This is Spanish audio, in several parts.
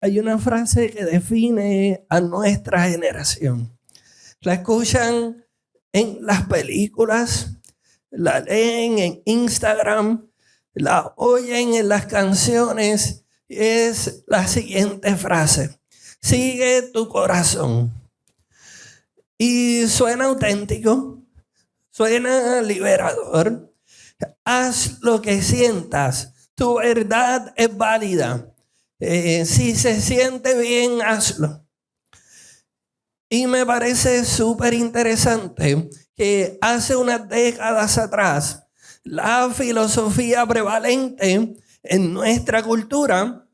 Hay una frase que define a nuestra generación. La escuchan en las películas, la leen en Instagram, la oyen en las canciones. Y es la siguiente frase: sigue tu corazón. Y suena auténtico, suena liberador. Haz lo que sientas, tu verdad es válida. Si se siente bien, hazlo. Y me parece súper interesante que hace unas décadas atrás la filosofía prevalente en nuestra cultura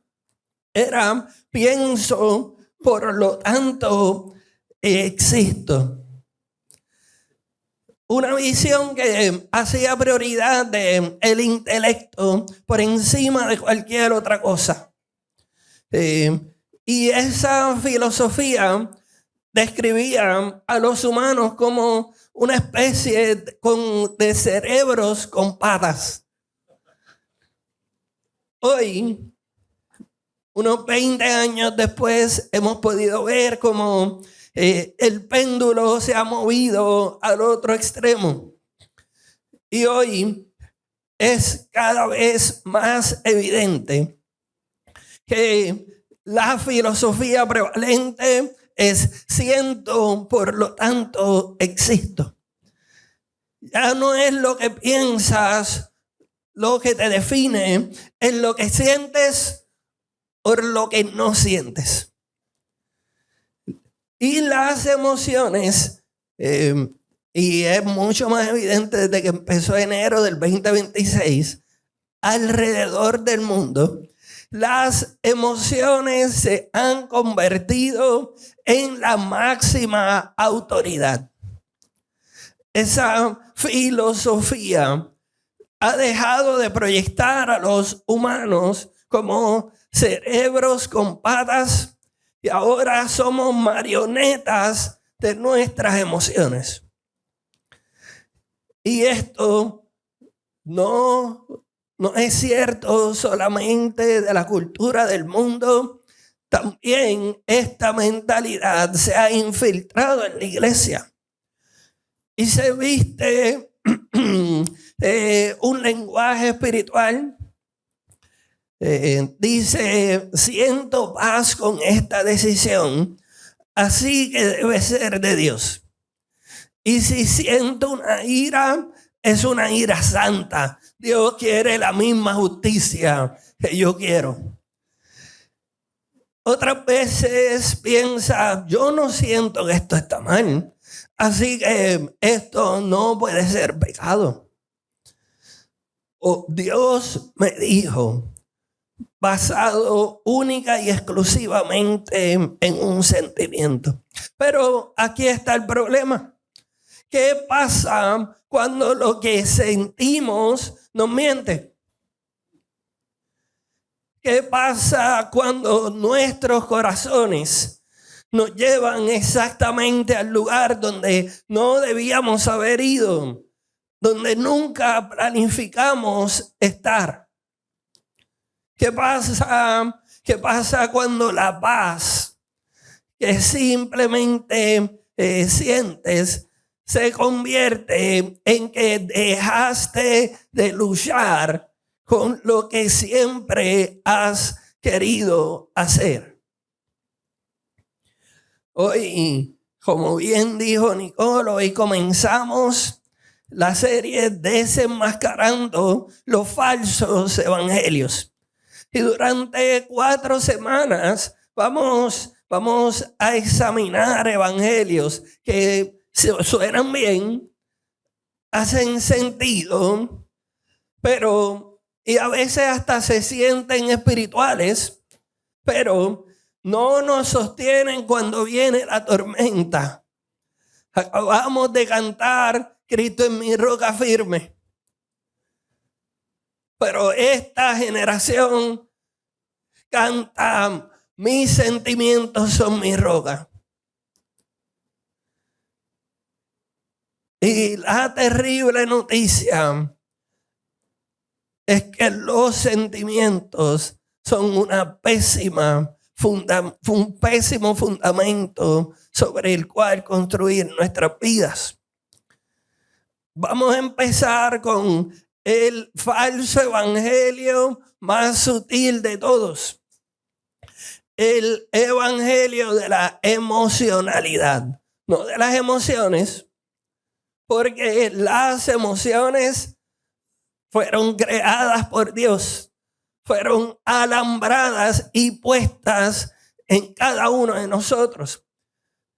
era: pienso, por lo tanto existo. Una visión que hacía prioridad del intelecto por encima de cualquier otra cosa. Y esa filosofía describía a los humanos como una especie de cerebros con patas. Hoy, unos 20 años después, hemos podido ver cómo el péndulo se ha movido al otro extremo. Y hoy es cada vez más evidente que la filosofía prevalente es siento, por lo tanto existo. Ya no es lo que piensas lo que te define, es lo que sientes o lo que no sientes. Y las emociones, y es mucho más evidente desde que empezó enero del 2026, alrededor del mundo, las emociones se han convertido en la máxima autoridad. Esa filosofía ha dejado de proyectar a los humanos como cerebros con patas y ahora somos marionetas de nuestras emociones. Y esto no es cierto solamente de la cultura del mundo. También esta mentalidad se ha infiltrado en la iglesia y se viste un lenguaje espiritual. Dice: siento paz con esta decisión, así que debe ser de Dios. Y si siento una ira, es una ira santa. Dios quiere la misma justicia que yo quiero. Otras veces piensa: yo no siento que esto está mal, así que esto no puede ser pecado. O Dios me dijo, basado única y exclusivamente en un sentimiento. Pero aquí está el problema. ¿Qué pasa cuando lo que sentimos nos miente? ¿Qué pasa cuando nuestros corazones nos llevan exactamente al lugar donde no debíamos haber ido, donde nunca planificamos estar? ¿Qué pasa cuando la paz que simplemente sientes se convierte en que dejaste de luchar con lo que siempre has querido hacer? Hoy, como bien dijo Nicole, hoy comenzamos la serie Desenmascarando los falsos evangelios. Y durante 4 semanas vamos a examinar evangelios que suenan bien, hacen sentido, pero y a veces hasta se sienten espirituales, pero no nos sostienen cuando viene la tormenta. Acabamos de cantar Cristo es mi roca firme, pero esta generación canta mis sentimientos son mi roca. Y la terrible noticia es que los sentimientos son una pésima fue un pésimo fundamento sobre el cual construir nuestras vidas. Vamos a empezar con el falso evangelio más sutil de todos. El evangelio de la emocionalidad, no de las emociones, porque las emociones fueron creadas por Dios, fueron alambradas y puestas en cada uno de nosotros.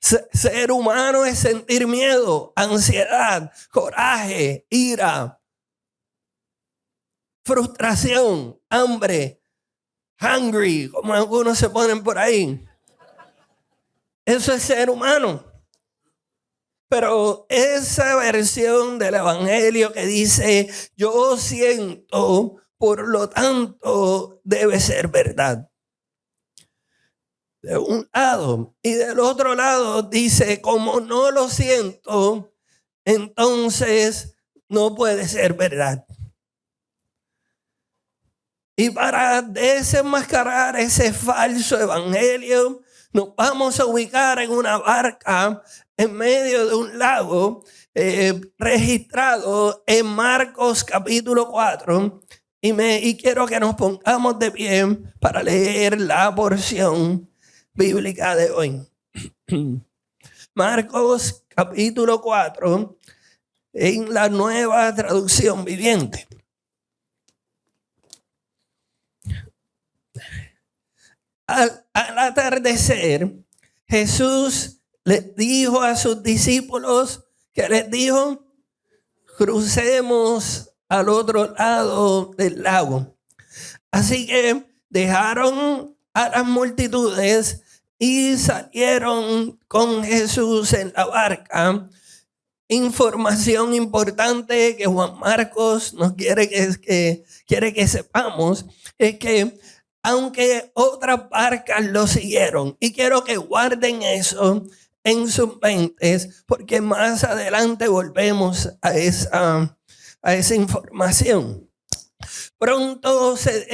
Ser humano es sentir miedo, ansiedad, coraje, ira, frustración, hambre, hungry, como algunos se ponen por ahí. Eso es ser humano. Pero esa versión del evangelio que dice, yo siento, por lo tanto, debe ser verdad. De un lado. Y del otro lado dice, como no lo siento, entonces no puede ser verdad. Y para desenmascarar ese falso evangelio, nos vamos a ubicar en una barca en medio de un lago registrado en Marcos capítulo 4. Y quiero que nos pongamos de pie para leer la porción bíblica de hoy. Marcos capítulo 4 en la Nueva Traducción Viviente. Al atardecer, Jesús les dijo a sus discípulos, ¿qué les dijo? Crucemos al otro lado del lago. Así que dejaron a las multitudes y salieron con Jesús en la barca. Información importante que Juan Marcos nos quiere que sepamos es que aunque otras barcas lo siguieron, y quiero que guarden eso en sus mentes, porque más adelante volvemos a esa información. Pronto se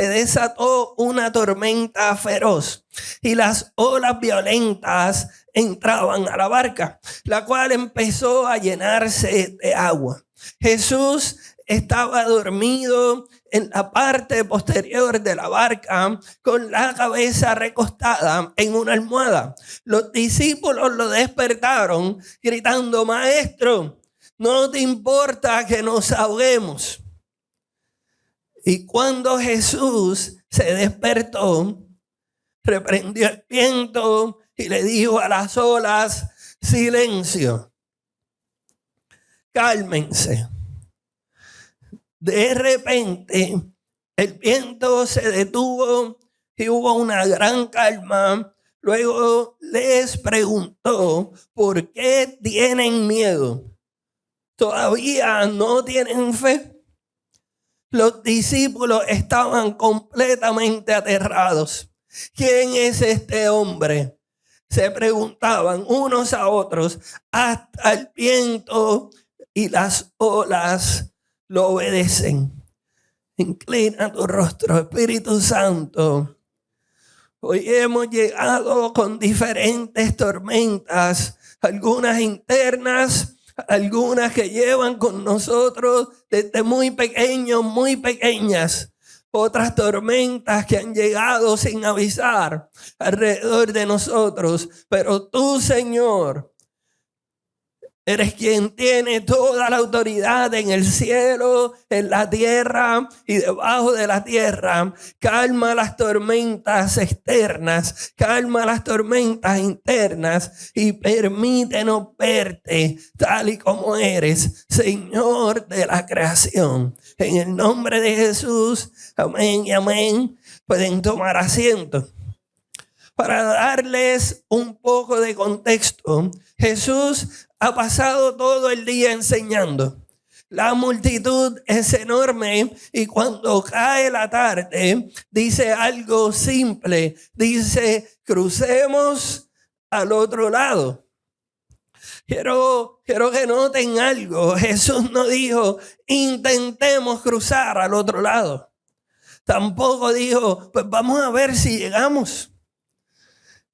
desató una tormenta feroz y las olas violentas entraban a la barca, la cual empezó a llenarse de agua. Jesús estaba dormido en la parte posterior de la barca con la cabeza recostada en una almohada. Los discípulos lo despertaron gritando, Maestro, ¿no te importa que nos ahoguemos? Y cuando Jesús se despertó, reprendió el viento y le dijo a las olas, silencio, cálmense. De repente, el viento se detuvo y hubo una gran calma. Luego les preguntó, ¿por qué tienen miedo? ¿Todavía no tienen fe? Los discípulos estaban completamente aterrados. ¿Quién es este hombre? Se preguntaban unos a otros. Hasta el viento y las olas lo obedecen. Inclina tu rostro, Espíritu Santo. Hoy hemos llegado con diferentes tormentas, algunas internas, algunas que llevan con nosotros desde muy pequeños, muy pequeñas. Otras tormentas que han llegado sin avisar alrededor de nosotros. Pero tú, Señor, eres quien tiene toda la autoridad en el cielo, en la tierra y debajo de la tierra. Calma las tormentas externas, calma las tormentas internas y permítenos verte tal y como eres, Señor de la creación. En el nombre de Jesús, amén y amén. Pueden tomar asiento. Para darles un poco de contexto, Jesús ha pasado todo el día enseñando. La multitud es enorme y cuando cae la tarde dice algo simple. Dice, crucemos al otro lado. Quiero que noten algo. Jesús no dijo, intentemos cruzar al otro lado. Tampoco dijo, pues vamos a ver si llegamos.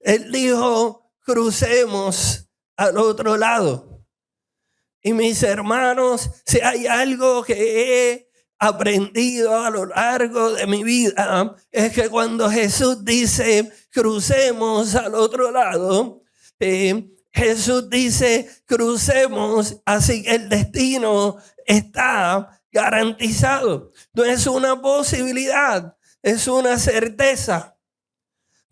Él dijo, crucemos al otro lado. Y mis hermanos, si hay algo que he aprendido a lo largo de mi vida, es que cuando Jesús dice, crucemos al otro lado, Jesús dice, crucemos, así que el destino está garantizado. No es una posibilidad, es una certeza.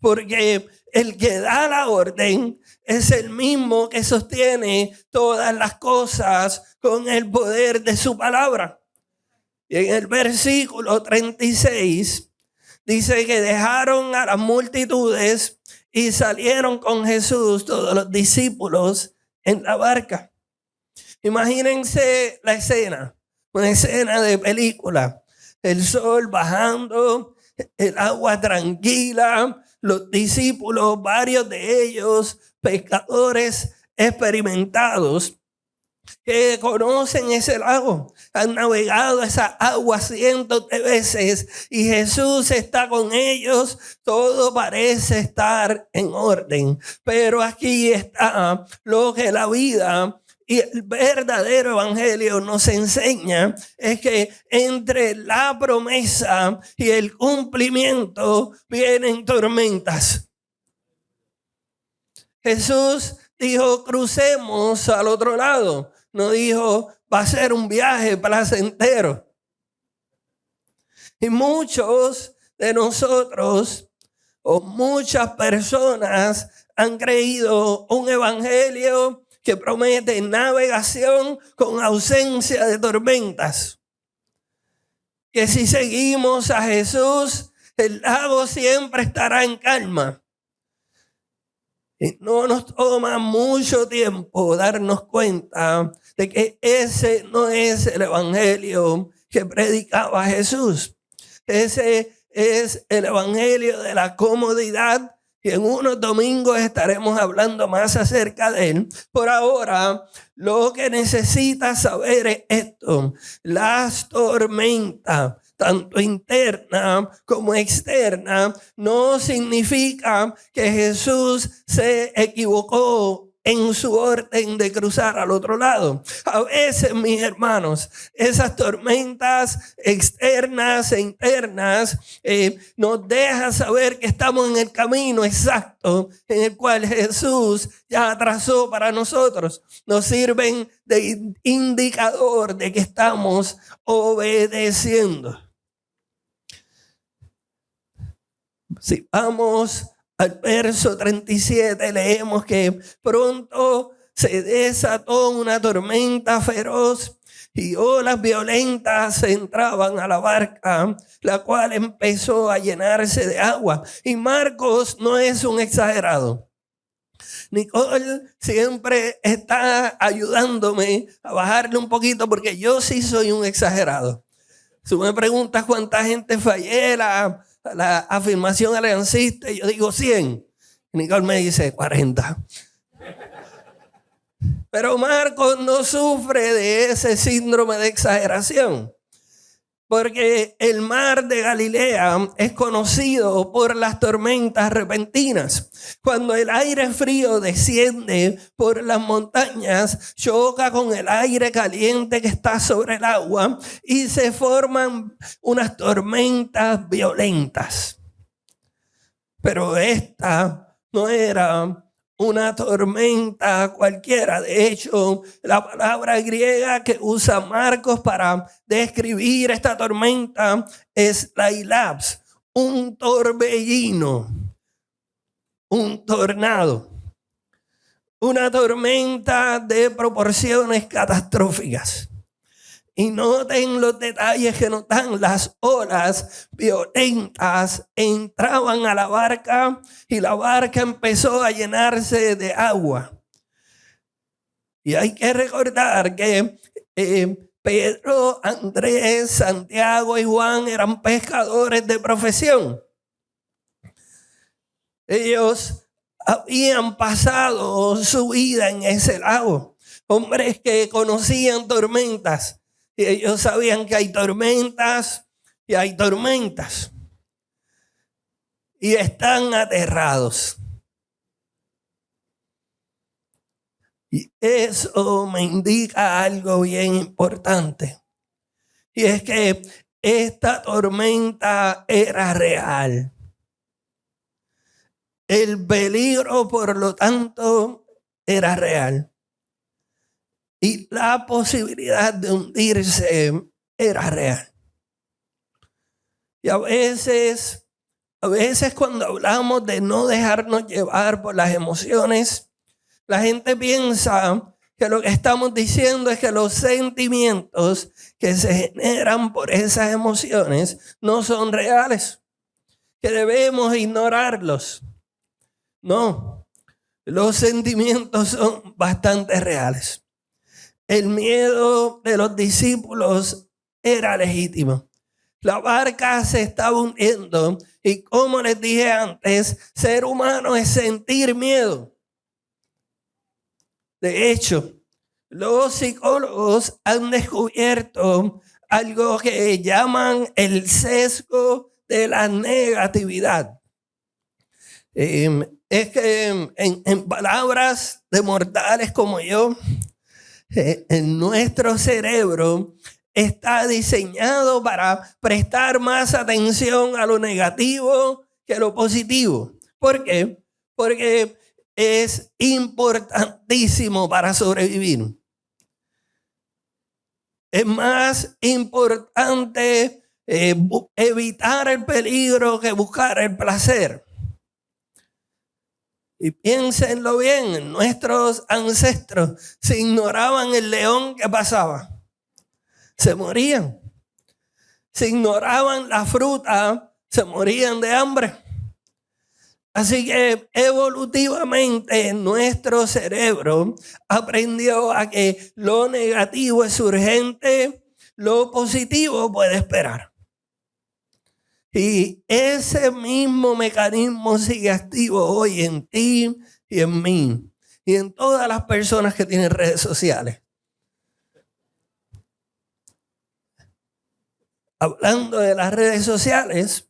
Porque el que da la orden es el mismo que sostiene todas las cosas con el poder de su palabra. Y en el versículo 36 dice que dejaron a las multitudes y salieron con Jesús todos los discípulos en la barca. Imagínense la escena, una escena de película. El sol bajando, el agua tranquila, los discípulos, varios de ellos, pescadores experimentados, que conocen ese lago, han navegado esa agua cientos de veces y Jesús está con ellos. Todo parece estar en orden, pero aquí está lo que la vida y el verdadero evangelio nos enseña, es que entre la promesa y el cumplimiento vienen tormentas. Jesús dijo, crucemos al otro lado. No dijo, va a ser un viaje placentero. Y muchos de nosotros, o muchas personas, han creído un evangelio que promete navegación con ausencia de tormentas. Que si seguimos a Jesús, el lago siempre estará en calma. Y no nos toma mucho tiempo darnos cuenta de que ese no es el evangelio que predicaba Jesús. Ese es el evangelio de la comodidad, y en unos domingos estaremos hablando más acerca de él. Por ahora, lo que necesitas saber es esto: las tormentas, tanto interna como externa, no significa que Jesús se equivocó en su orden de cruzar al otro lado. A veces, mis hermanos, esas tormentas externas e internas nos dejan saber que estamos en el camino exacto en el cual Jesús ya trazó para nosotros. Nos sirven de indicador de que estamos obedeciendo. Si vamos al verso 37, leemos que pronto se desató una tormenta feroz y olas violentas entraban a la barca, la cual empezó a llenarse de agua. Y Marcos no es un exagerado. Nicole siempre está ayudándome a bajarle un poquito, porque yo sí soy un exagerado. Si me preguntas cuánta gente fallé la afirmación aliancista, yo digo 100. Nicole me dice 40. Pero Marcos no sufre de ese síndrome de exageración, porque el mar de Galilea es conocido por las tormentas repentinas. Cuando el aire frío desciende por las montañas, choca con el aire caliente que está sobre el agua y se forman unas tormentas violentas. Pero esta no era una tormenta cualquiera. De hecho, la palabra griega que usa Marcos para describir esta tormenta es lailaps, un torbellino, un tornado, una tormenta de proporciones catastróficas. Y noten los detalles que nos dan. Las olas violentas entraban a la barca y la barca empezó a llenarse de agua. Y hay que recordar que Pedro, Andrés, Santiago y Juan eran pescadores de profesión. Ellos habían pasado su vida en ese lago. Hombres que conocían tormentas. Y ellos sabían que hay tormentas y hay tormentas y están aterrados. Y eso me indica algo bien importante. Y es que esta tormenta era real. El peligro, por lo tanto, era real. Y la posibilidad de hundirse era real. Y a veces cuando hablamos de no dejarnos llevar por las emociones, la gente piensa que lo que estamos diciendo es que los sentimientos que se generan por esas emociones no son reales, que debemos ignorarlos. No, los sentimientos son bastante reales. El miedo de los discípulos era legítimo. La barca se estaba hundiendo y, como les dije antes, ser humano es sentir miedo. De hecho, los psicólogos han descubierto algo que llaman el sesgo de la negatividad. Es que en palabras de mortales como yo, en nuestro cerebro está diseñado para prestar más atención a lo negativo que a lo positivo. ¿Por qué? Porque es importantísimo para sobrevivir. Es más importante evitar el peligro que buscar el placer. Y piénsenlo bien, nuestros ancestros, si ignoraban el león que pasaba, se morían. Si ignoraban la fruta, se morían de hambre. Así que evolutivamente nuestro cerebro aprendió a que lo negativo es urgente, lo positivo puede esperar. Y ese mismo mecanismo sigue activo hoy en ti y en mí y en todas las personas que tienen redes sociales. Hablando de las redes sociales,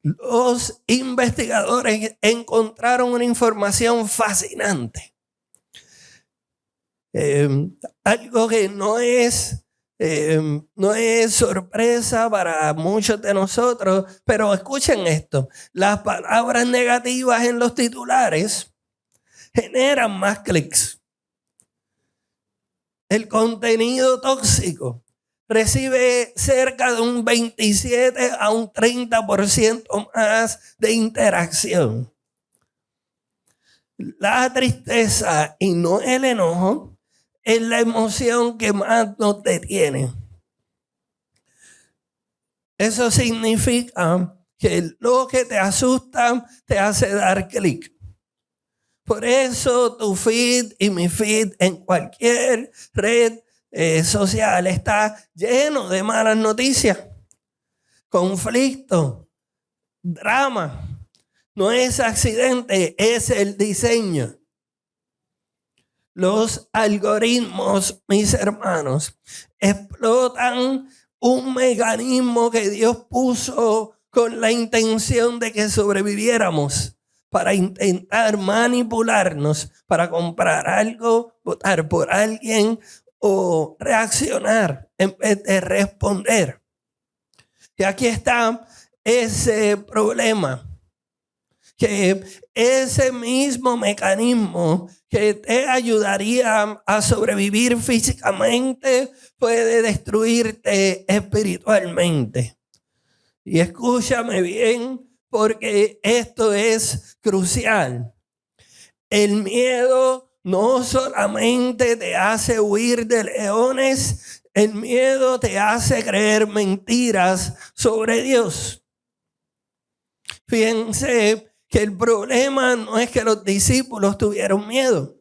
los investigadores encontraron una información fascinante. Algo que no es sorpresa para muchos de nosotros, pero escuchen esto: las palabras negativas en los titulares generan más clics. El contenido tóxico recibe cerca de un 27 a un 30% más de interacción. La tristeza y no el enojo es la emoción que más nos detiene. Eso significa que lo que te asusta te hace dar clic. Por eso tu feed y mi feed en cualquier red social está lleno de malas noticias, conflicto, drama. No es accidente, es el diseño. Los algoritmos, mis hermanos, explotan un mecanismo que Dios puso con la intención de que sobreviviéramos, para intentar manipularnos, para comprar algo, votar por alguien o reaccionar en vez de responder. Y aquí está ese problema, que ese mismo mecanismo que te ayudaría a sobrevivir físicamente puede destruirte espiritualmente. Y escúchame bien, porque esto es crucial. El miedo no solamente te hace huir de leones, el miedo te hace creer mentiras sobre Dios. Fíjense que el problema no es que los discípulos tuvieron miedo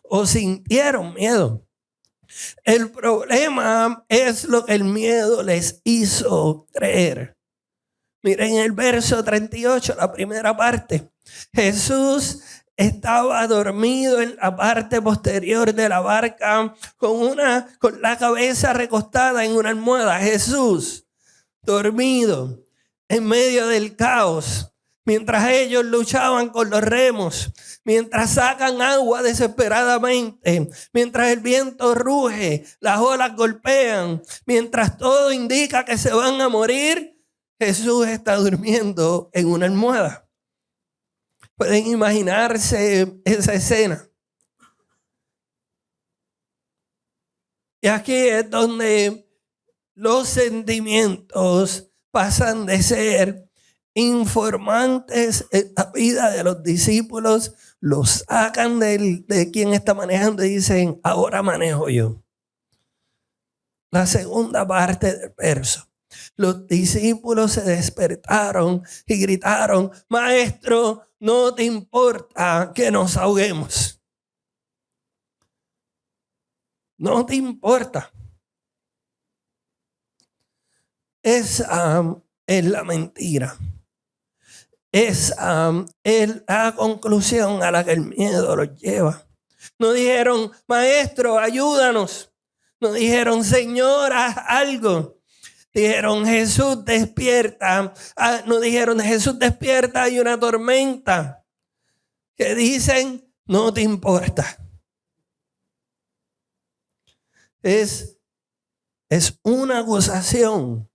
o sintieron miedo. El problema es lo que el miedo les hizo creer. Miren el verso 38, la primera parte. Jesús estaba dormido en la parte posterior de la barca con la cabeza recostada en una almohada. Jesús, dormido, en medio del caos, mientras ellos luchaban con los remos, mientras sacan agua desesperadamente, mientras el viento ruge, las olas golpean, mientras todo indica que se van a morir, Jesús está durmiendo en una almohada. Pueden imaginarse esa escena. Y aquí es donde los sentimientos pasan de ser informantes en la vida de los discípulos, los sacan de quien está manejando y dicen, ahora manejo yo. La segunda parte del verso. Los discípulos se despertaron y gritaron, Maestro, no te importa que nos ahoguemos. No te importa. Esa es la mentira. Esa es la conclusión a la que el miedo los lleva. No dijeron, Maestro, ayúdanos. No dijeron, Señor, haz algo. Dijeron, Jesús, despierta. No dijeron, Jesús, despierta, hay una tormenta. Que dicen, no te importa. Es una acusación.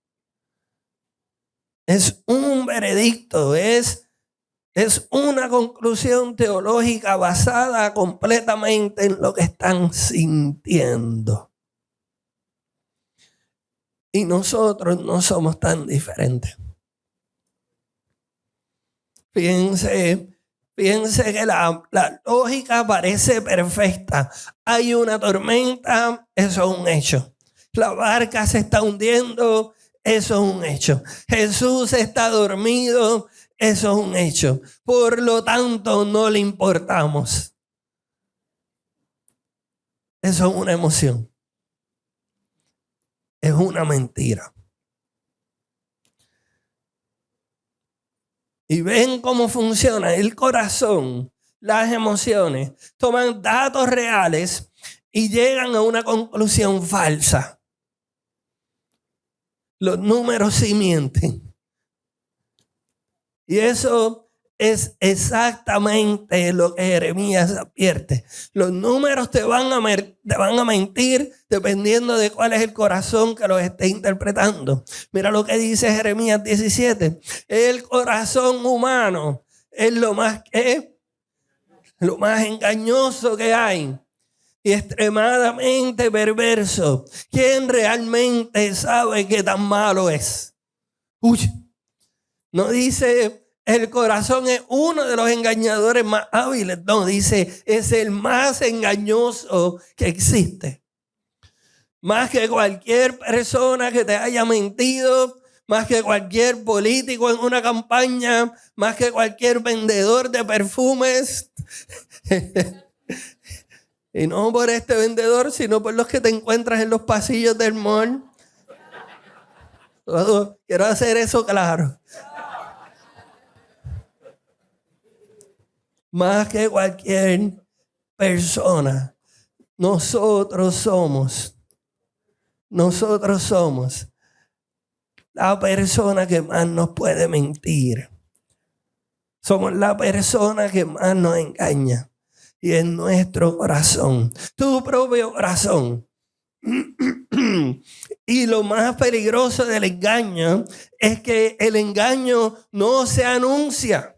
Es un veredicto. Es una conclusión teológica basada completamente en lo que están sintiendo. Y nosotros no somos tan diferentes. Fíjense que la lógica parece perfecta. Hay una tormenta, eso es un hecho. La barca se está hundiendo, eso es un hecho. Jesús está dormido, eso es un hecho. Por lo tanto, no le importamos. Eso es una emoción. Es una mentira. Y ven cómo funciona el corazón, las emociones. Toman datos reales y llegan a una conclusión falsa. Los números sí mienten. Y eso es exactamente lo que Jeremías advierte. Los números te van a mentir dependiendo de cuál es el corazón que los esté interpretando. Mira lo que dice Jeremías 17. El corazón humano es lo más engañoso que hay y extremadamente perverso. ¿Quién realmente sabe qué tan malo es? Uy, no dice el corazón es uno de los engañadores más hábiles. No, dice, es el más engañoso que existe. Más que cualquier persona que te haya mentido, más que cualquier político en una campaña, más que cualquier vendedor de perfumes. Y no por este vendedor, sino por los que te encuentras en los pasillos del mall. Quiero hacer eso claro. Más que cualquier persona, nosotros somos la persona que más nos puede mentir. Somos la persona que más nos engaña. Y es nuestro corazón, tu propio corazón. Y lo más peligroso del engaño es que el engaño no se anuncia.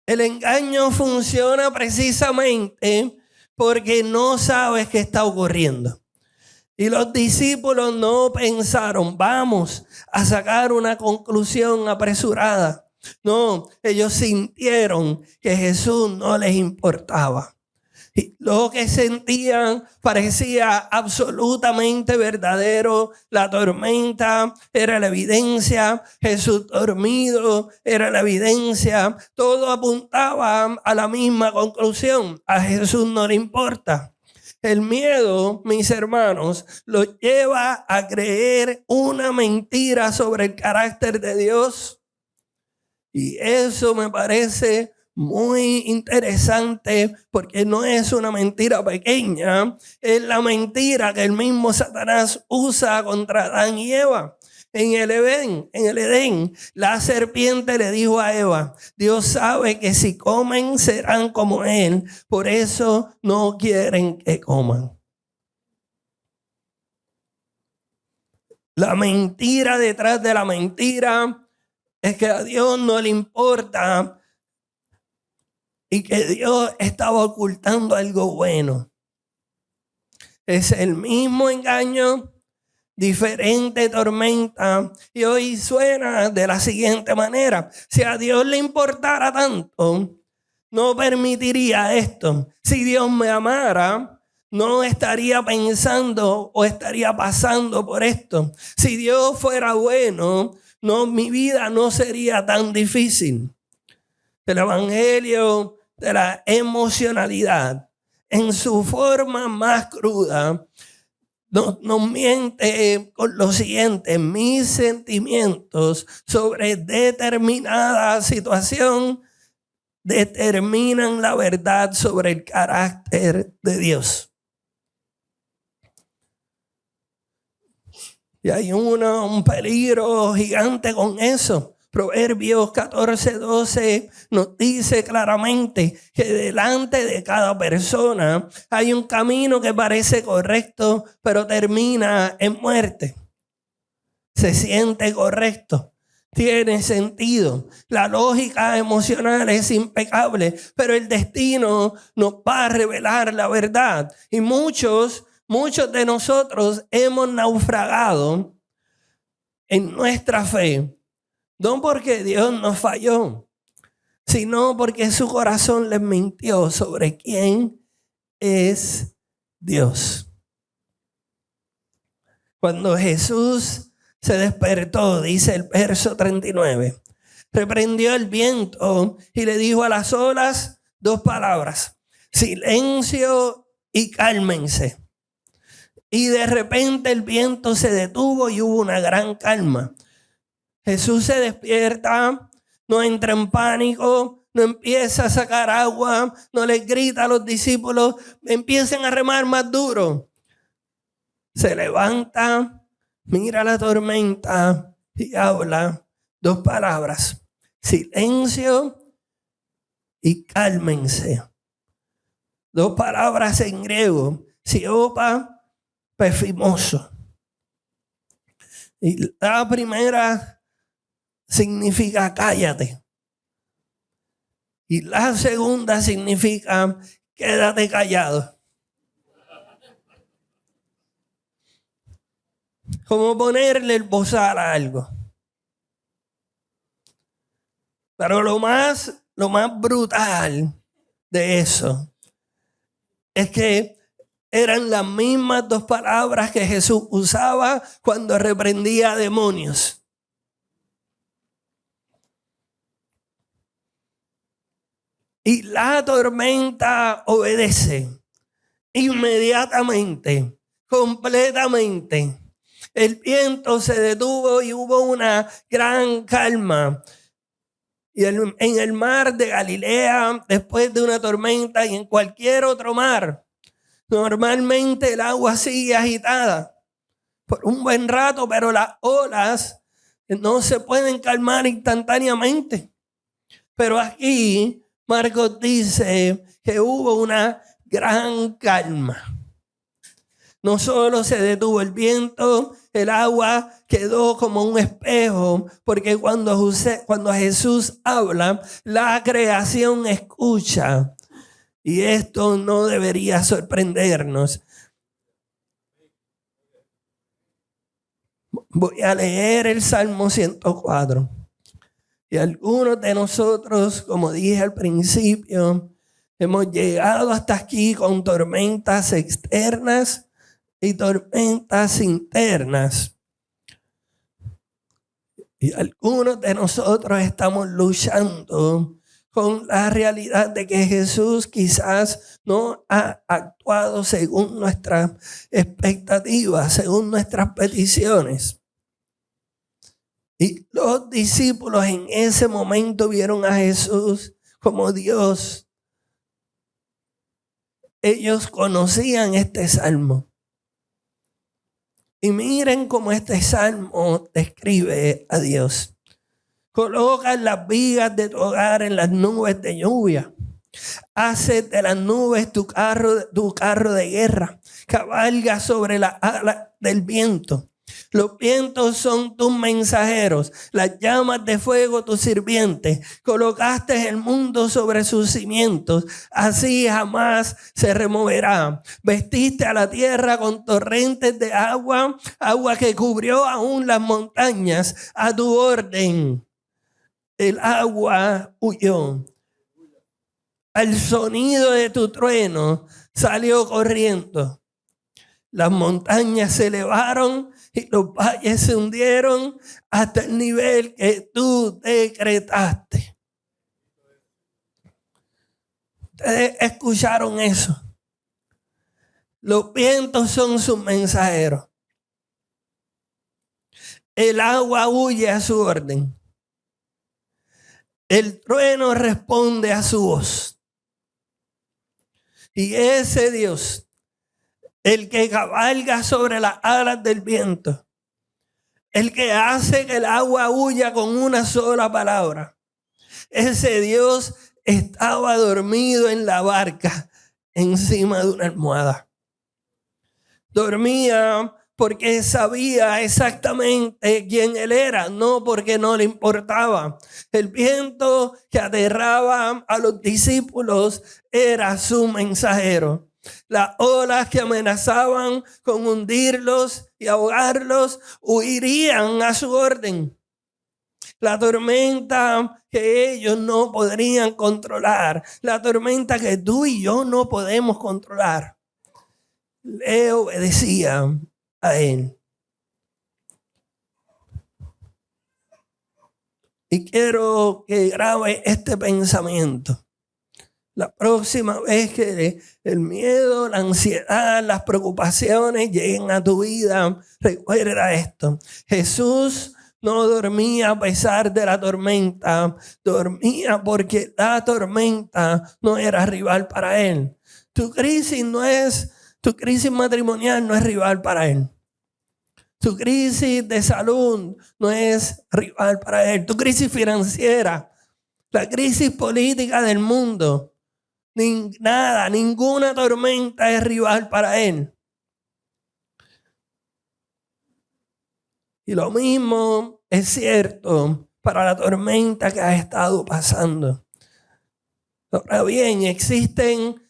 El engaño funciona precisamente porque no sabes qué está ocurriendo. Y los discípulos no pensaron, vamos a sacar una conclusión apresurada. No, ellos sintieron que Jesús no les importaba. Y lo que sentían parecía absolutamente verdadero. La tormenta era la evidencia. Jesús dormido era la evidencia. Todo apuntaba a la misma conclusión. A Jesús no le importa. El miedo, mis hermanos, los lleva a creer una mentira sobre el carácter de Dios. Y eso me parece muy interesante porque no es una mentira pequeña, es la mentira que el mismo Satanás usa contra Adán y Eva. En el Edén, la serpiente le dijo a Eva: Dios sabe que si comen serán como Él, por eso no quieren que coman. La mentira detrás de la mentira es que a Dios no le importa y que Dios estaba ocultando algo bueno. Es el mismo engaño, diferente tormenta, y hoy suena de la siguiente manera: si a Dios le importara tanto, no permitiría esto. Si Dios me amara, no estaría pensando o estaría pasando por esto. Si Dios fuera bueno, mi vida no sería tan difícil. El evangelio de la emocionalidad, en su forma más cruda, nos miente con lo siguiente: mis sentimientos sobre determinada situación determinan la verdad sobre el carácter de Dios. Y hay un peligro gigante con eso. Proverbios 14:12 nos dice claramente que delante de cada persona hay un camino que parece correcto, pero termina en muerte. Se siente correcto, tiene sentido, la lógica emocional es impecable, pero el destino nos va a revelar la verdad. Y muchos de nosotros hemos naufragado en nuestra fe. No porque Dios nos falló, sino porque su corazón les mintió sobre quién es Dios. Cuando Jesús se despertó, dice el verso 39, reprendió el viento y le dijo a las olas 2 palabras: silencio y cálmense. Y de repente el viento se detuvo y hubo una gran calma. Jesús se despierta, no entra en pánico, no empieza a sacar agua, no les grita a los discípulos: empiecen a remar más duro. Se levanta, mira la tormenta y habla 2 palabras: silencio y cálmense. 2 palabras en griego: siopa, pefimoso. Y la primera significa cállate. Y la segunda significa quédate callado. Como ponerle el bozal a algo. Pero lo más brutal de eso es que eran las mismas 2 palabras que Jesús usaba cuando reprendía a demonios. Y la tormenta obedece inmediatamente, completamente. El viento se detuvo y hubo una gran calma. Y en el mar de Galilea, después de una tormenta, y en cualquier otro mar, normalmente el agua sigue agitada por un buen rato, pero las olas no se pueden calmar instantáneamente. Pero aquí Marcos dice que hubo una gran calma. No solo se detuvo el viento, el agua quedó como un espejo, porque cuando Jesús habla, la creación escucha. Y esto no debería sorprendernos. Voy a leer el Salmo 104. Y algunos de nosotros, como dije al principio, hemos llegado hasta aquí con tormentas externas y tormentas internas. Y algunos de nosotros estamos luchando con la realidad de que Jesús quizás no ha actuado según nuestras expectativas, según nuestras peticiones. Y los discípulos en ese momento vieron a Jesús como Dios. Ellos conocían este salmo. Y miren cómo este salmo describe a Dios. Coloca las vigas de tu hogar en las nubes de lluvia. Haces de las nubes tu carro de guerra. Cabalga sobre las alas del viento. Los vientos son tus mensajeros, las llamas de fuego tus sirvientes. Colocaste el mundo sobre sus cimientos, así jamás se removerá. Vestiste a la tierra con torrentes de agua, agua que cubrió aún las montañas. A tu orden el agua huyó. Al sonido de tu trueno salió corriendo. Las montañas se elevaron y los valles se hundieron hasta el nivel que tú decretaste. Ustedes escucharon eso. Los vientos son sus mensajeros. El agua huye a su orden. El trueno responde a su voz. Y ese Dios, el que cabalga sobre las alas del viento, el que hace que el agua huya con una sola palabra, ese Dios estaba dormido en la barca encima de una almohada. Dormía porque sabía exactamente quién él era, no porque no le importaba. El viento que aterraba a los discípulos era su mensajero. Las olas que amenazaban con hundirlos y ahogarlos huirían a su orden. La tormenta que ellos no podrían controlar, la tormenta que tú y yo no podemos controlar, le obedecían a él. Y quiero que grabe este pensamiento. La próxima vez que el miedo, la ansiedad, las preocupaciones lleguen a tu vida, recuerda esto. Jesús no dormía a pesar de la tormenta, dormía porque la tormenta no era rival para él. Tu crisis matrimonial no es rival para él. Tu crisis de salud no es rival para él. Tu crisis financiera, la crisis política del mundo, ninguna tormenta es rival para él. Y lo mismo es cierto para la tormenta que has estado pasando. Ahora bien, existen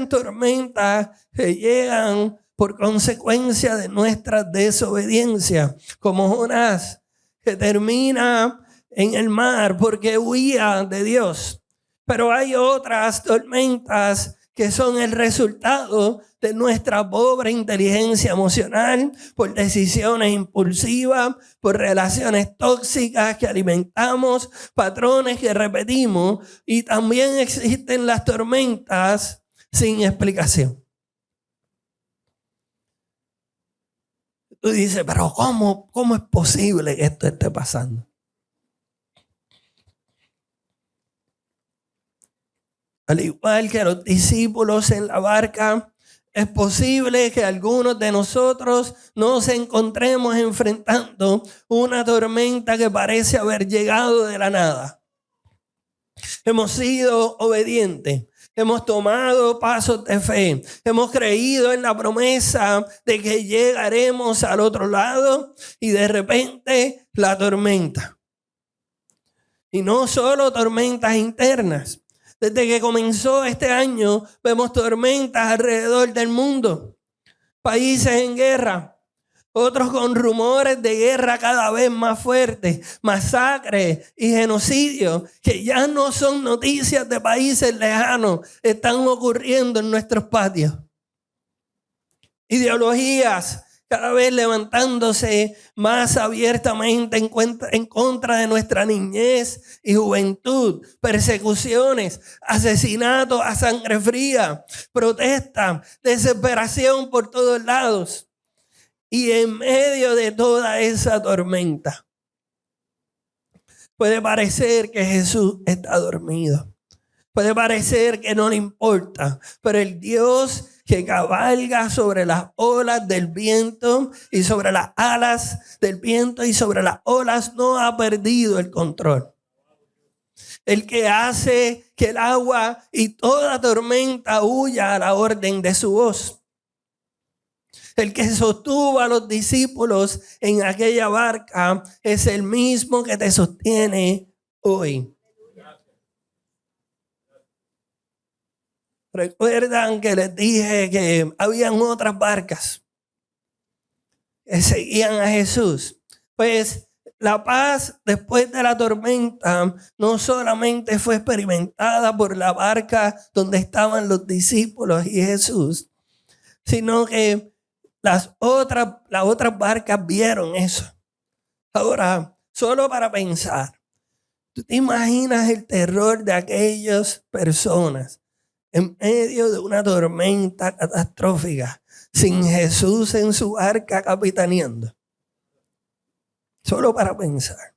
tormentas que llegan por consecuencia de nuestra desobediencia, como Jonás, que termina en el mar porque huía de Dios. Pero hay otras tormentas que son el resultado de nuestra pobre inteligencia emocional, por decisiones impulsivas, por relaciones tóxicas que alimentamos, patrones que repetimos, y también existen las tormentas sin explicación. Tú dices, pero ¿cómo es posible que esto esté pasando? Al igual que los discípulos en la barca, es posible que algunos de nosotros nos encontremos enfrentando una tormenta que parece haber llegado de la nada. Hemos sido obedientes, hemos tomado pasos de fe, hemos creído en la promesa de que llegaremos al otro lado y de repente la tormenta. Y no solo tormentas internas. Desde que comenzó este año, vemos tormentas alrededor del mundo. Países en guerra, otros con rumores de guerra cada vez más fuertes, masacres y genocidios que ya no son noticias de países lejanos, están ocurriendo en nuestros patios. Ideologías cada vez levantándose más abiertamente en contra de nuestra niñez y juventud, persecuciones, asesinatos a sangre fría, protestas, desesperación por todos lados. Y en medio de toda esa tormenta, puede parecer que Jesús está dormido. Puede parecer que no le importa, pero el Dios que cabalga sobre las olas del viento y sobre las alas del viento y sobre las olas no ha perdido el control. El que hace que el agua y toda tormenta huya a la orden de su voz. El que sostuvo a los discípulos en aquella barca es el mismo que te sostiene hoy. Recuerdan que les dije que habían otras barcas que seguían a Jesús. Pues la paz después de la tormenta no solamente fue experimentada por la barca donde estaban los discípulos y Jesús, sino que las otras barcas vieron eso. Ahora, solo para pensar, ¿tú te imaginas el terror de aquellas personas en medio de una tormenta catastrófica, sin Jesús en su barca capitaneando? Solo para pensar.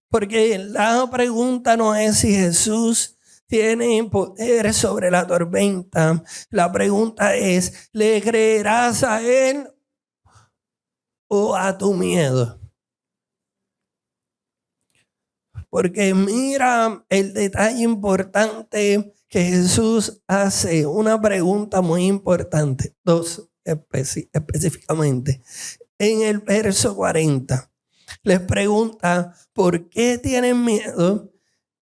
Porque la pregunta no es si Jesús tiene poder sobre la tormenta. La pregunta es, ¿le creerás a Él o a tu miedo? Porque mira el detalle importante que Jesús hace, una pregunta muy importante, dos específicamente. En el verso 40 les pregunta, ¿por qué tienen miedo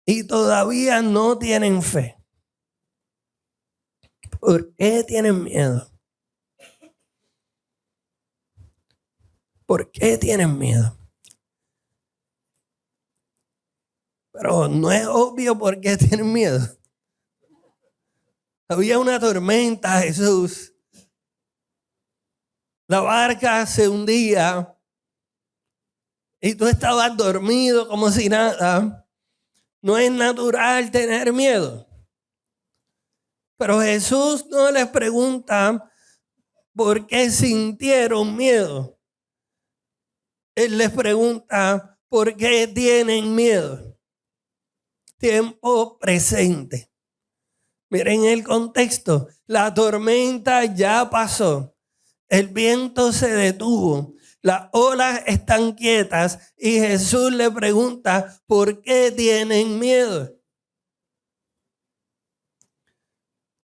y todavía no tienen fe? ¿Por qué tienen miedo? ¿Por qué tienen miedo? Pero no es obvio por qué tienen miedo. Había una tormenta, Jesús. La barca se hundía y tú estabas dormido como si nada. No es natural tener miedo. Pero Jesús no les pregunta por qué sintieron miedo. Él les pregunta por qué tienen miedo. Tiempo presente. Miren el contexto. La tormenta ya pasó. El viento se detuvo. Las olas están quietas y Jesús le pregunta, ¿por qué tienen miedo?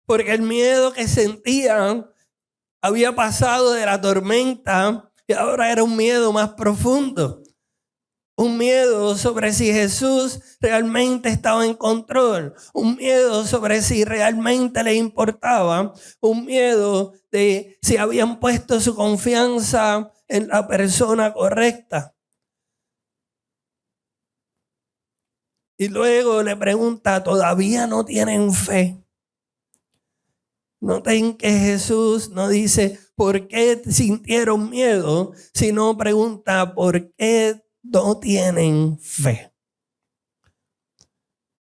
Porque el miedo que sentían había pasado de la tormenta y ahora era un miedo más profundo. Un miedo sobre si Jesús realmente estaba en control. Un miedo sobre si realmente le importaba. Un miedo de si habían puesto su confianza en la persona correcta. Y luego le pregunta, ¿todavía no tienen fe? Noten que Jesús no dice por qué sintieron miedo, sino pregunta por qué no tienen fe.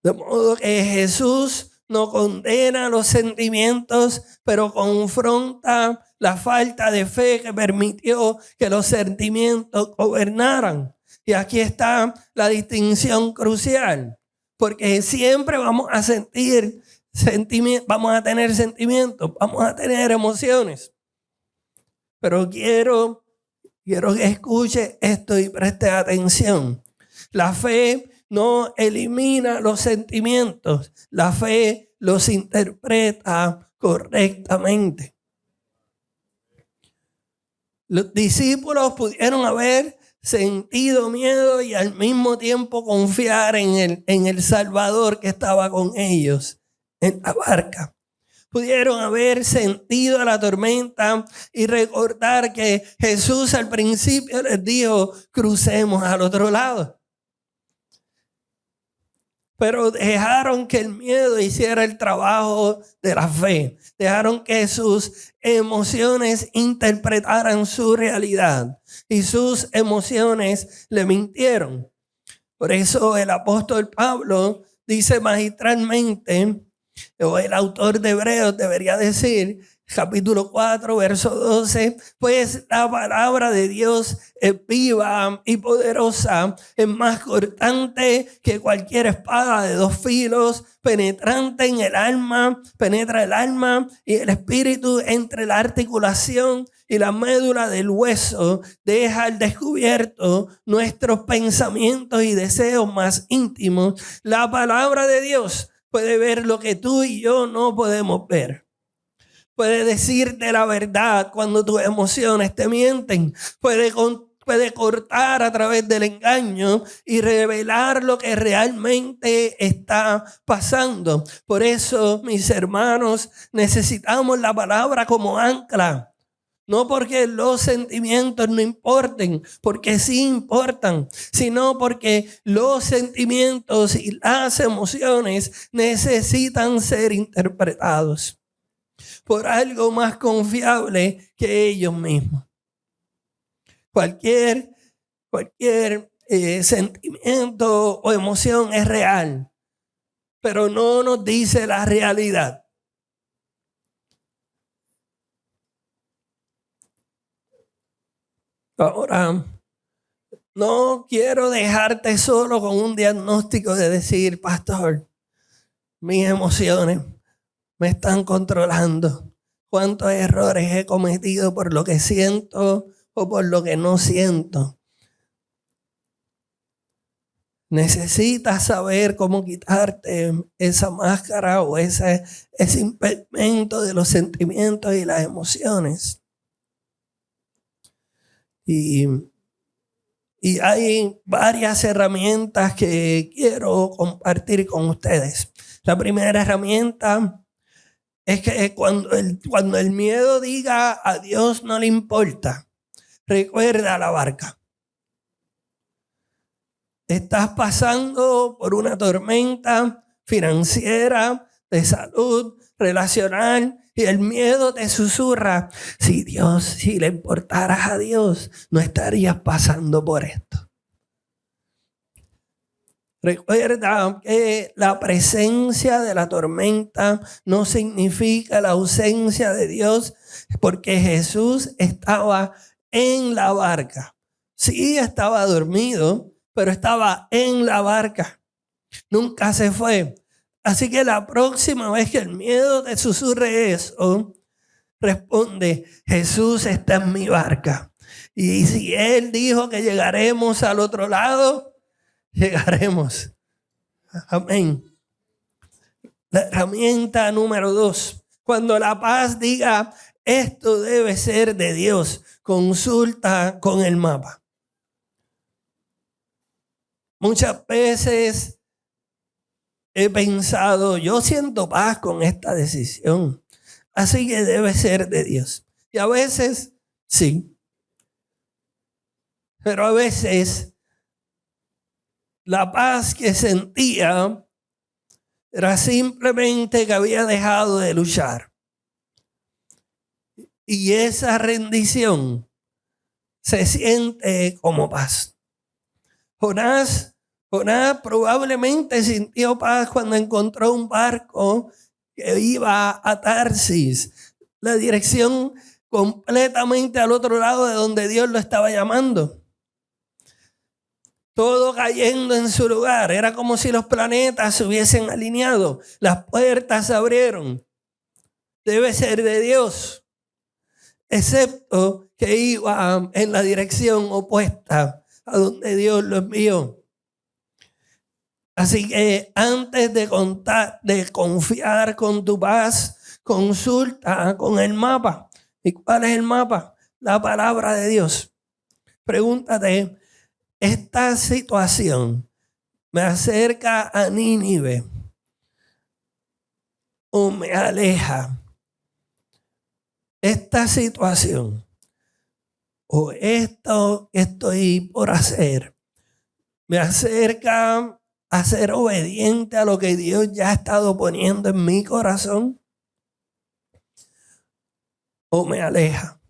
De modo que Jesús no condena los sentimientos, pero confronta la falta de fe que permitió que los sentimientos gobernaran. Y aquí está la distinción crucial, porque siempre vamos a sentir sentimientos, vamos a tener sentimientos, vamos a tener emociones. Pero quiero que escuche esto y preste atención. La fe no elimina los sentimientos. La fe los interpreta correctamente. Los discípulos pudieron haber sentido miedo y al mismo tiempo confiar en el Salvador que estaba con ellos en la barca. Pudieron haber sentido la tormenta y recordar que Jesús al principio les dijo, crucemos al otro lado. Pero dejaron que el miedo hiciera el trabajo de la fe. Dejaron que sus emociones interpretaran su realidad. Y sus emociones le mintieron. Por eso el apóstol Pablo dice magistralmente, o el autor de Hebreos debería decir capítulo 4, verso 12, pues la palabra de Dios es viva y poderosa, es más cortante que cualquier espada de dos filos, penetrante en el alma, penetra el alma y el espíritu, entre la articulación y la médula del hueso, deja al descubierto nuestros pensamientos y deseos más íntimos. La palabra de Dios puede ver lo que tú y yo no podemos ver. Puede decirte la verdad cuando tus emociones te mienten. Puede cortar a través del engaño y revelar lo que realmente está pasando. Por eso, mis hermanos, necesitamos la palabra como ancla. No porque los sentimientos no importen, porque sí importan, sino porque los sentimientos y las emociones necesitan ser interpretados por algo más confiable que ellos mismos. Cualquier sentimiento o emoción es real, pero no nos dice la realidad. Ahora, no quiero dejarte solo con un diagnóstico de decir, pastor, mis emociones me están controlando. ¿Cuántos errores he cometido por lo que siento o por lo que no siento? Necesitas saber cómo quitarte esa máscara o ese impedimento de los sentimientos y las emociones. Y hay varias herramientas que quiero compartir con ustedes. La primera herramienta es que cuando el miedo diga a Dios no le importa, recuerda la barca. Estás pasando por una tormenta financiera, de salud, relacional, y el miedo te susurra, si le importaras a Dios, no estarías pasando por esto. Recuerda que la presencia de la tormenta no significa la ausencia de Dios, porque Jesús estaba en la barca. Sí, estaba dormido, pero estaba en la barca. Nunca se fue. Así que la próxima vez que el miedo te susurre eso, responde, Jesús está en mi barca. Y si Él dijo que llegaremos al otro lado, llegaremos. Amén. La herramienta número 2. Cuando la paz diga, esto debe ser de Dios, consulta con el mapa. Muchas veces he pensado, yo siento paz con esta decisión, así que debe ser de Dios. Y a veces, sí. Pero a veces, la paz que sentía era simplemente que había dejado de luchar. Y esa rendición se siente como paz. Jonás probablemente sintió paz cuando encontró un barco que iba a Tarsis, la dirección completamente al otro lado de donde Dios lo estaba llamando. Todo cayendo en su lugar. Era como si los planetas se hubiesen alineado. Las puertas se abrieron. Debe ser de Dios. Excepto que iba en la dirección opuesta a donde Dios lo envió. Así que antes de confiar con tu paz, consulta con el mapa. ¿Y cuál es el mapa? La palabra de Dios. Pregúntate, ¿esta situación me acerca a Nínive o me aleja? Esta situación o esto que estoy por hacer me acerca a ser obediente a lo que Dios ya ha estado poniendo en mi corazón, o me aleja.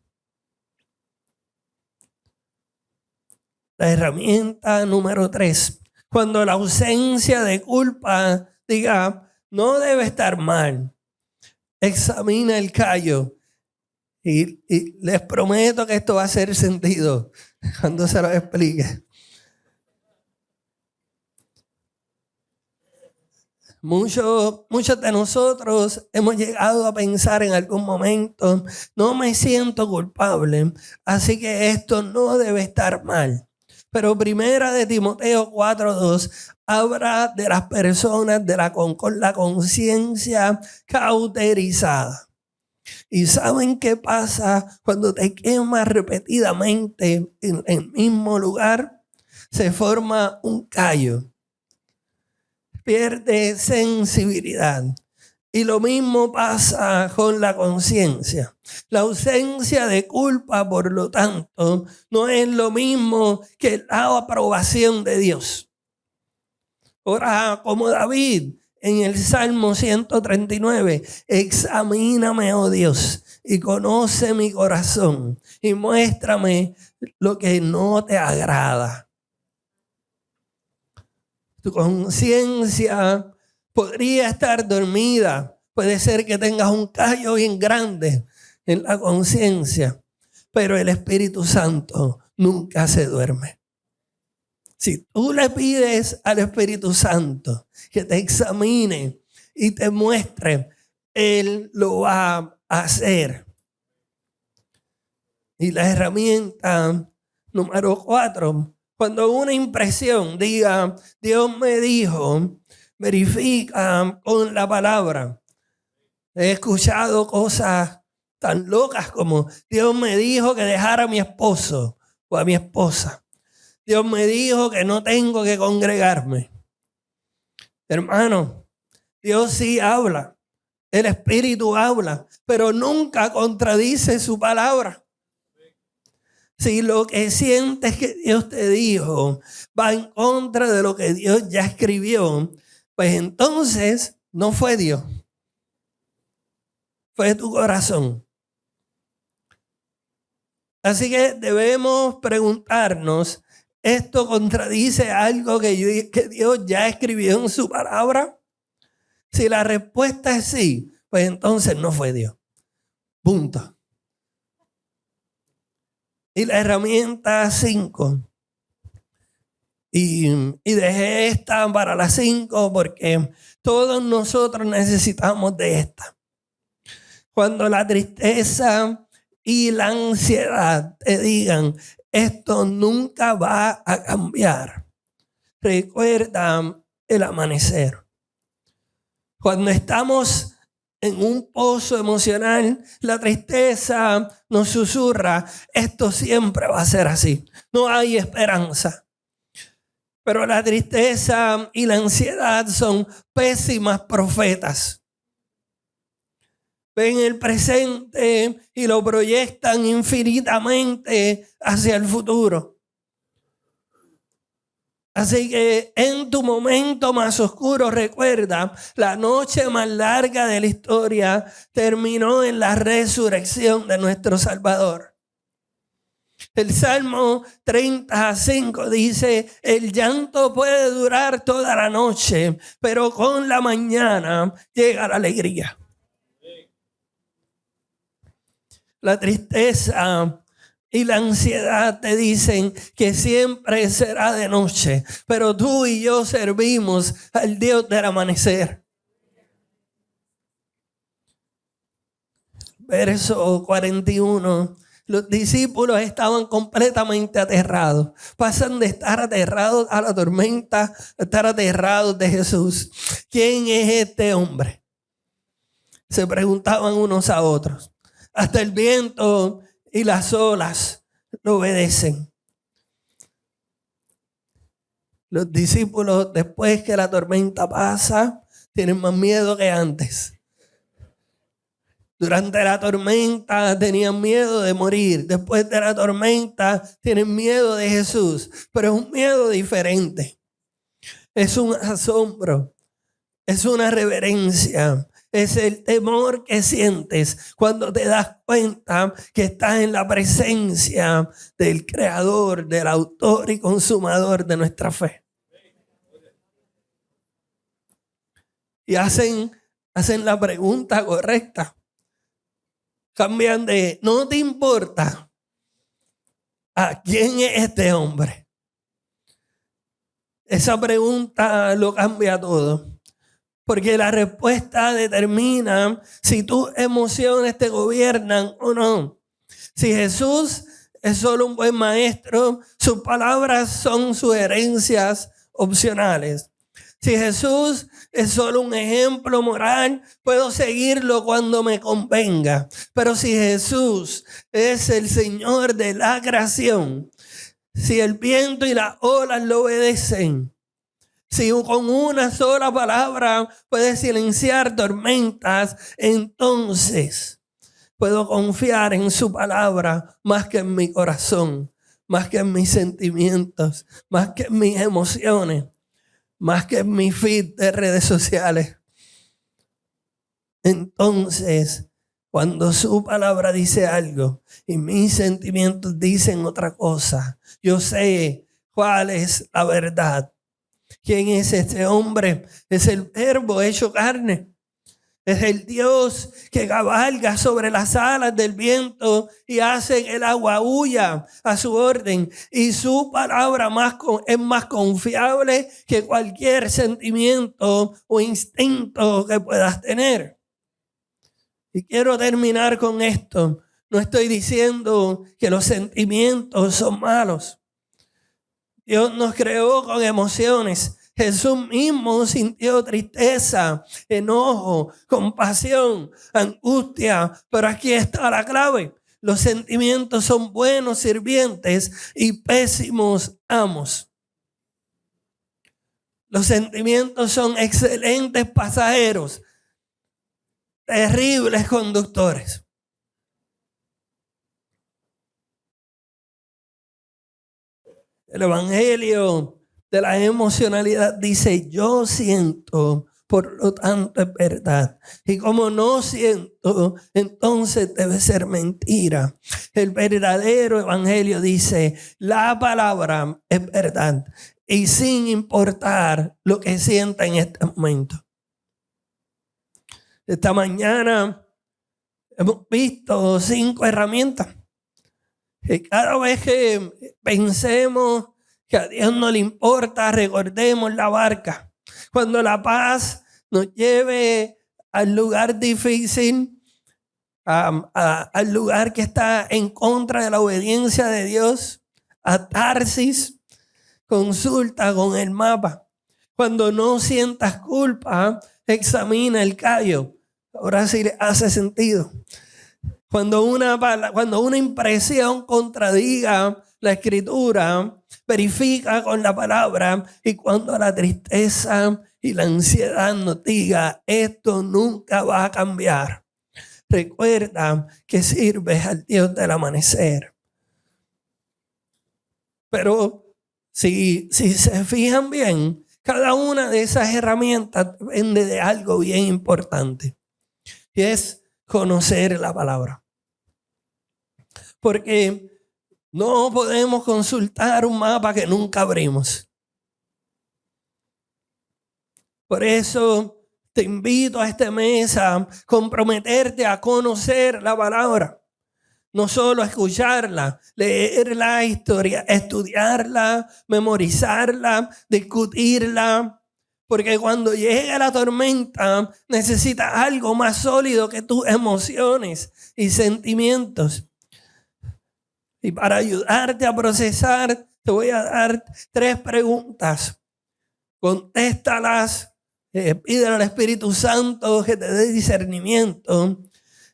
La herramienta número 3. Cuando la ausencia de culpa diga, no debe estar mal, examina el callo Y les prometo que esto va a hacer sentido cuando se lo explique. Muchos de nosotros hemos llegado a pensar en algún momento, no me siento culpable, así que esto no debe estar mal. Pero primera de Timoteo 4:2 habla de las personas con la conciencia cauterizada. ¿Y saben qué pasa cuando te quemas repetidamente en el mismo lugar? Se forma un callo. Pierde sensibilidad. Y lo mismo pasa con la conciencia. La ausencia de culpa, por lo tanto, no es lo mismo que la aprobación de Dios. Ahora, como David en el Salmo 139, examíname, oh Dios, y conoce mi corazón y muéstrame lo que no te agrada. Tu conciencia podría estar dormida. Puede ser que tengas un callo bien grande en la conciencia, pero el Espíritu Santo nunca se duerme. Si tú le pides al Espíritu Santo que te examine y te muestre, Él lo va a hacer. Y la herramienta número 4, cuando una impresión diga, Dios me dijo, verifica con la palabra. He escuchado cosas tan locas como, Dios me dijo que dejara a mi esposo o a mi esposa. Dios me dijo que no tengo que congregarme. Hermano, Dios sí habla, el Espíritu habla, pero nunca contradice su palabra. Si lo que sientes que Dios te dijo va en contra de lo que Dios ya escribió, pues entonces no fue Dios. Fue tu corazón. Así que debemos preguntarnos, ¿esto contradice algo que Dios ya escribió en su palabra? Si la respuesta es sí, pues entonces no fue Dios. Punto. Y la herramienta 5. Y dejé esta para las 5 porque todos nosotros necesitamos de esta. Cuando la tristeza y la ansiedad te digan, esto nunca va a cambiar, recuerda el amanecer. Cuando estamos en un pozo emocional, la tristeza nos susurra, esto siempre va a ser así, no hay esperanza. Pero la tristeza y la ansiedad son pésimas profetas. Ven el presente y lo proyectan infinitamente hacia el futuro. Así que en tu momento más oscuro, recuerda, la noche más larga de la historia terminó en la resurrección de nuestro Salvador. El Salmo 35 dice, el llanto puede durar toda la noche, pero con la mañana llega la alegría. La tristeza y la ansiedad te dicen que siempre será de noche, pero tú y yo servimos al Dios del amanecer. Verso 41. Los discípulos estaban completamente aterrados. Pasan de estar aterrados a la tormenta a estar aterrados de Jesús. ¿Quién es este hombre? Se preguntaban unos a otros. Hasta el viento y las olas lo obedecen. Los discípulos, después que la tormenta pasa, tienen más miedo que antes. Durante la tormenta tenían miedo de morir. Después de la tormenta tienen miedo de Jesús. Pero es un miedo diferente. Es un asombro. Es una reverencia. Es el temor que sientes cuando te das cuenta que estás en la presencia del Creador, del Autor y Consumador de nuestra fe. Y hacen la pregunta correcta. cambian de no te importa a quién es este hombre. Esa pregunta lo cambia todo. Porque la respuesta determina si tus emociones te gobiernan o no. Si Jesús es solo un buen maestro, sus palabras son sugerencias opcionales. Si Jesús es solo un ejemplo moral, puedo seguirlo cuando me convenga. Pero si Jesús es el Señor de la creación, si el viento y las olas lo obedecen, si con una sola palabra puede silenciar tormentas, entonces puedo confiar en su palabra más que en mi corazón, más que en mis sentimientos, más que en mis emociones, más que en mi feed de redes sociales. Entonces, cuando su palabra dice algo y mis sentimientos dicen otra cosa, yo sé cuál es la verdad. ¿Quién es este hombre? Es el Verbo hecho carne. Es el Dios que cabalga sobre las alas del viento y hace que el agua huya a su orden. Y su palabra es más confiable que cualquier sentimiento o instinto que puedas tener. Y quiero terminar con esto. No estoy diciendo que los sentimientos son malos. Dios nos creó con emociones. Jesús mismo sintió tristeza, enojo, compasión, angustia. Pero aquí está la clave. Los sentimientos son buenos sirvientes y pésimos amos. Los sentimientos son excelentes pasajeros, terribles conductores. El Evangelio de la emocionalidad dice: yo siento, por lo tanto es verdad. Y como no siento, entonces debe ser mentira. El verdadero evangelio dice: la palabra es verdad. Y sin importar lo que sienta en este momento. Esta mañana hemos visto 5 herramientas. Y cada vez que pensemos que a Dios no le importa, recordemos la barca. Cuando la paz nos lleve al lugar difícil, al lugar que está en contra de la obediencia de Dios, a Tarsis, consulta con el mapa. Cuando no sientas culpa, examina el callo. Ahora sí le hace sentido. Cuando una impresión contradiga la escritura, verifica con la palabra. Y cuando la tristeza y la ansiedad nos diga: esto nunca va a cambiar, recuerda que sirves al Dios del amanecer. Pero si se fijan bien, cada una de esas herramientas depende de algo bien importante. Y es conocer la palabra. Porque no podemos consultar un mapa que nunca abrimos. Por eso te invito a este mes a comprometerte a conocer la palabra. No solo a escucharla, leer la historia, estudiarla, memorizarla, discutirla. Porque cuando llegue la tormenta, necesitas algo más sólido que tus emociones y sentimientos. Y para ayudarte a procesar, te voy a dar 3 preguntas. Contéstalas, pídele al Espíritu Santo que te dé discernimiento.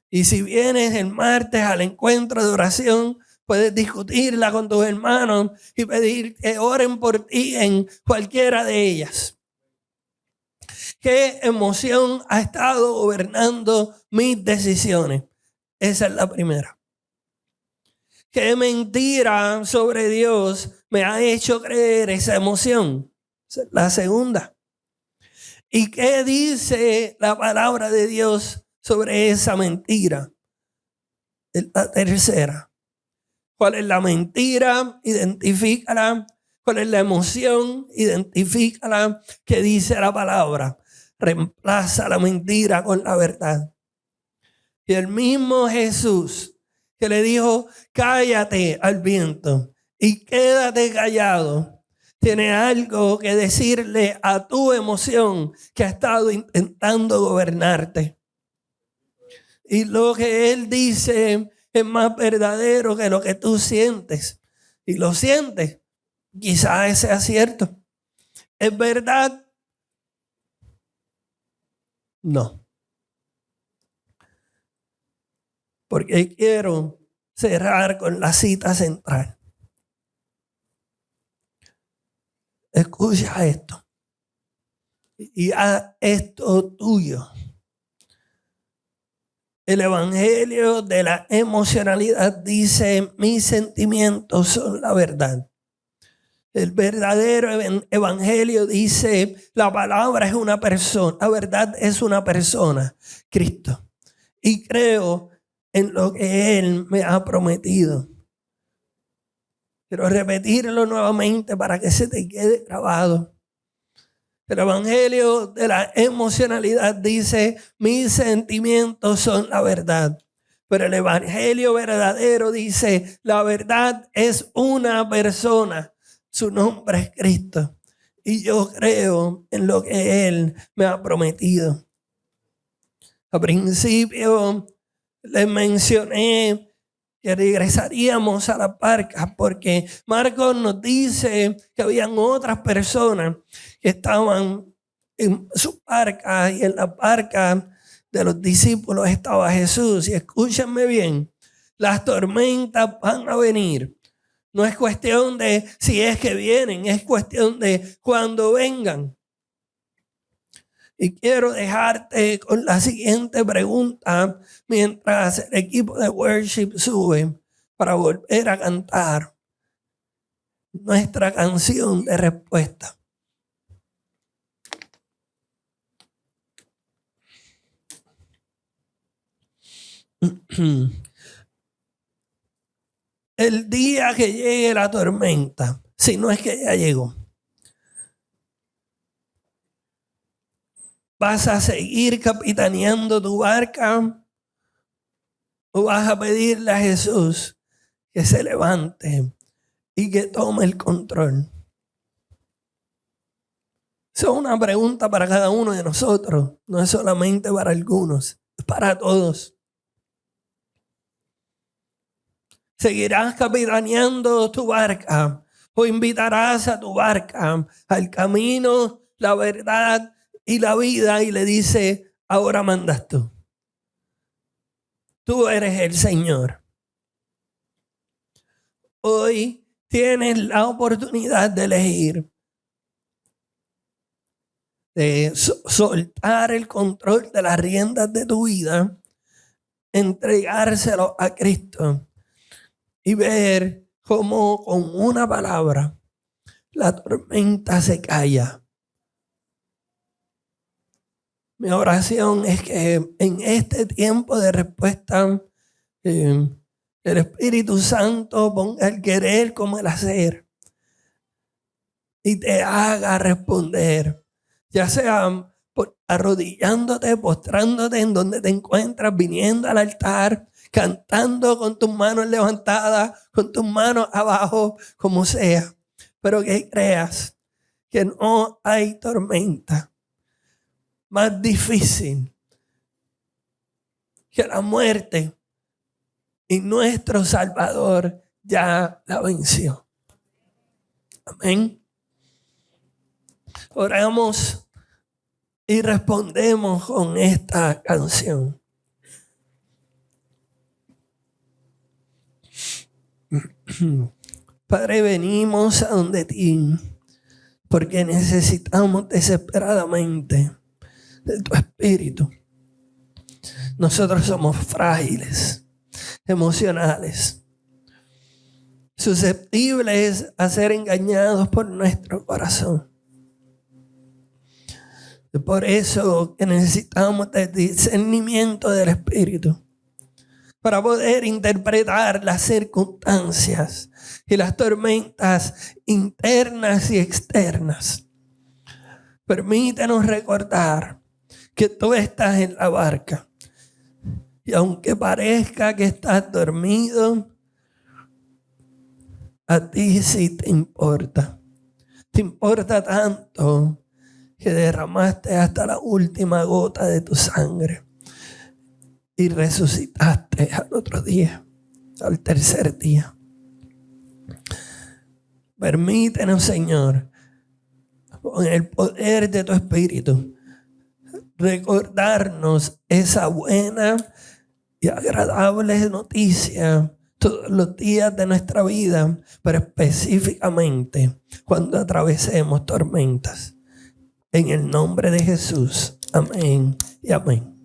Y si vienes el martes al encuentro de oración, puedes discutirla con tus hermanos y pedir que oren por ti en cualquiera de ellas. ¿Qué emoción ha estado gobernando mis decisiones? Esa es la primera. ¿Qué mentira sobre Dios me ha hecho creer esa emoción? Esa es la segunda. ¿Y qué dice la palabra de Dios sobre esa mentira? Es la tercera. ¿Cuál es la mentira? Identifícala. ¿Cuál es la emoción? Identifícala. ¿Qué dice la palabra? Reemplaza la mentira con la verdad. Y el mismo Jesús que le dijo, cállate al viento y quédate callado, tiene algo que decirle a tu emoción que ha estado intentando gobernarte. Y lo que Él dice es más verdadero que lo que tú sientes. Y lo sientes, quizás sea cierto. ¿Es verdad? No. Porque quiero cerrar con la cita central. Escucha esto. Y haz esto tuyo. El evangelio de la emocionalidad dice, mis sentimientos son la verdad. El verdadero evangelio dice, la palabra es una persona, la verdad es una persona, Cristo. Y creo en lo que Él me ha prometido. Quiero repetirlo nuevamente para que se te quede grabado. El evangelio de la emocionalidad dice, mis sentimientos son la verdad. Pero el evangelio verdadero dice, la verdad es una persona. Su nombre es Cristo. Y yo creo en lo que Él me ha prometido. Al principio les mencioné que regresaríamos a las barcas porque Marcos nos dice que habían otras personas que estaban en sus barcas y en las barcas de los discípulos estaba Jesús. Y escúchenme bien, las tormentas van a venir. No es cuestión de si es que vienen, es cuestión de cuando vengan. Y quiero dejarte con la siguiente pregunta mientras el equipo de worship sube para volver a cantar nuestra canción de respuesta. El día que llegue la tormenta, si no es que ya llegó, ¿vas a seguir capitaneando tu barca o vas a pedirle a Jesús que se levante y que tome el control? Esa es una pregunta para cada uno de nosotros, no es solamente para algunos, es para todos. ¿Seguirás capitaneando tu barca o invitarás a tu barca al camino, la verdad y la vida y le dice, ahora mandas tú? Tú eres el Señor. Hoy tienes la oportunidad de elegir, de soltar el control de las riendas de tu vida, entregárselo a Cristo y ver cómo con una palabra la tormenta se calla. Mi oración es que en este tiempo de respuesta el Espíritu Santo ponga el querer como el hacer y te haga responder, ya sea arrodillándote, postrándote en donde te encuentras, viniendo al altar, cantando con tus manos levantadas, con tus manos abajo, como sea, pero que creas que no hay tormenta más difícil que la muerte y nuestro Salvador ya la venció. Amén. Oramos y respondemos con esta canción. Padre, venimos a donde ti porque necesitamos desesperadamente de tu espíritu. Nosotros somos frágiles, emocionales, susceptibles a ser engañados por nuestro corazón. Y por eso que necesitamos el discernimiento del espíritu para poder interpretar las circunstancias y las tormentas internas y externas. Permítanos recordar que tú estás en la barca Y aunque parezca que estás dormido, a ti sí te importa. Te importa tanto que derramaste hasta la última gota de tu sangre y resucitaste al otro día, al tercer día. Permítenos, Señor, con el poder de tu Espíritu, recordarnos esa buena y agradable noticia todos los días de nuestra vida, pero específicamente cuando atravesemos tormentas. En el nombre de Jesús. Amén y amén.